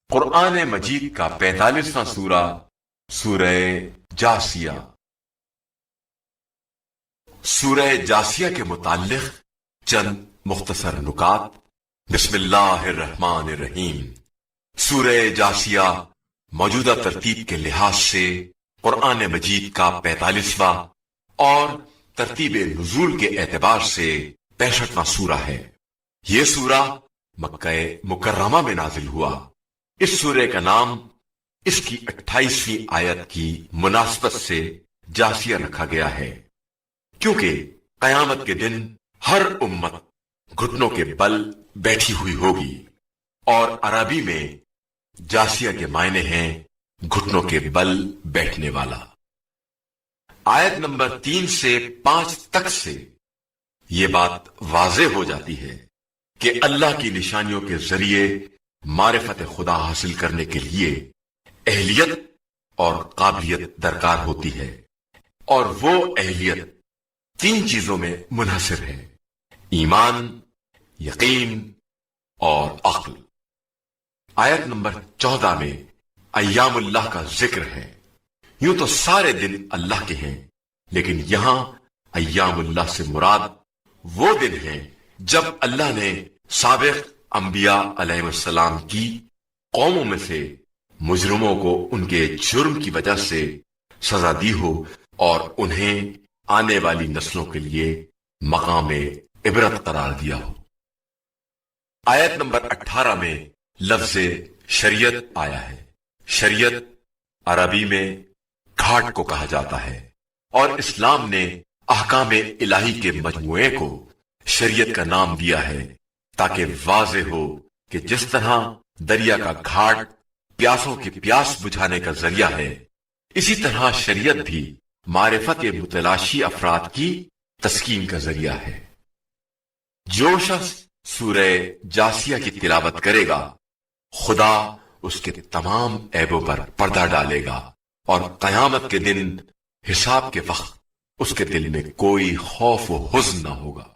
قرآن مجید کا 45واں سورہ سورہ جاسیہ۔ سورہ جاسیہ کے متعلق چند مختصر نکات۔ بسم اللہ الرحمن الرحیم۔ سورہ جاسیہ موجودہ ترتیب کے لحاظ سے قرآن مجید کا 45واں اور ترتیب نزول کے اعتبار سے 65واں سورہ ہے۔ یہ سورہ مکہ مکرمہ میں نازل ہوا۔ اس سورہ کا نام اس کی 28ویں آیت کی مناسبت سے جاسیہ رکھا گیا ہے، کیونکہ قیامت کے دن ہر امت گھٹنوں کے بل بیٹھی ہوئی ہوگی، اور عربی میں جاسیہ کے معنی ہیں گھٹنوں کے بل بیٹھنے والا۔ آیت نمبر 3 سے 5 تک سے یہ بات واضح ہو جاتی ہے کہ اللہ کی نشانیوں کے ذریعے معرفت خدا حاصل کرنے کے لیے اہلیت اور قابلیت درکار ہوتی ہے، اور وہ اہلیت 3 چیزوں میں منحصر ہے: ایمان، یقین اور عقل۔ آیت نمبر 14 میں ایام اللہ کا ذکر ہے۔ یوں تو سارے دن اللہ کے ہیں، لیکن یہاں ایام اللہ سے مراد وہ دن ہیں جب اللہ نے سابق انبیاء علیہ السلام کی قوموں میں سے مجرموں کو ان کے جرم کی وجہ سے سزا دی ہو، اور انہیں آنے والی نسلوں کے لیے مقام عبرت قرار دیا ہو۔ آیت نمبر 18 میں لفظ شریعت آیا ہے۔ شریعت عربی میں گھاٹ کو کہا جاتا ہے، اور اسلام نے احکام الہی کے مجموعے کو شریعت کا نام دیا ہے، تاکہ واضح ہو کہ جس طرح دریا کا گھاٹ پیاسوں کی پیاس بجھانے کا ذریعہ ہے، اسی طرح شریعت بھی معرفت متلاشی افراد کی تسکین کا ذریعہ ہے۔ جو شخص سورہ جاسیہ کی تلاوت کرے گا، خدا اس کے تمام عیبوں پر پردہ ڈالے گا، اور قیامت کے دن حساب کے وقت اس کے دل میں کوئی خوف و حزن نہ ہوگا۔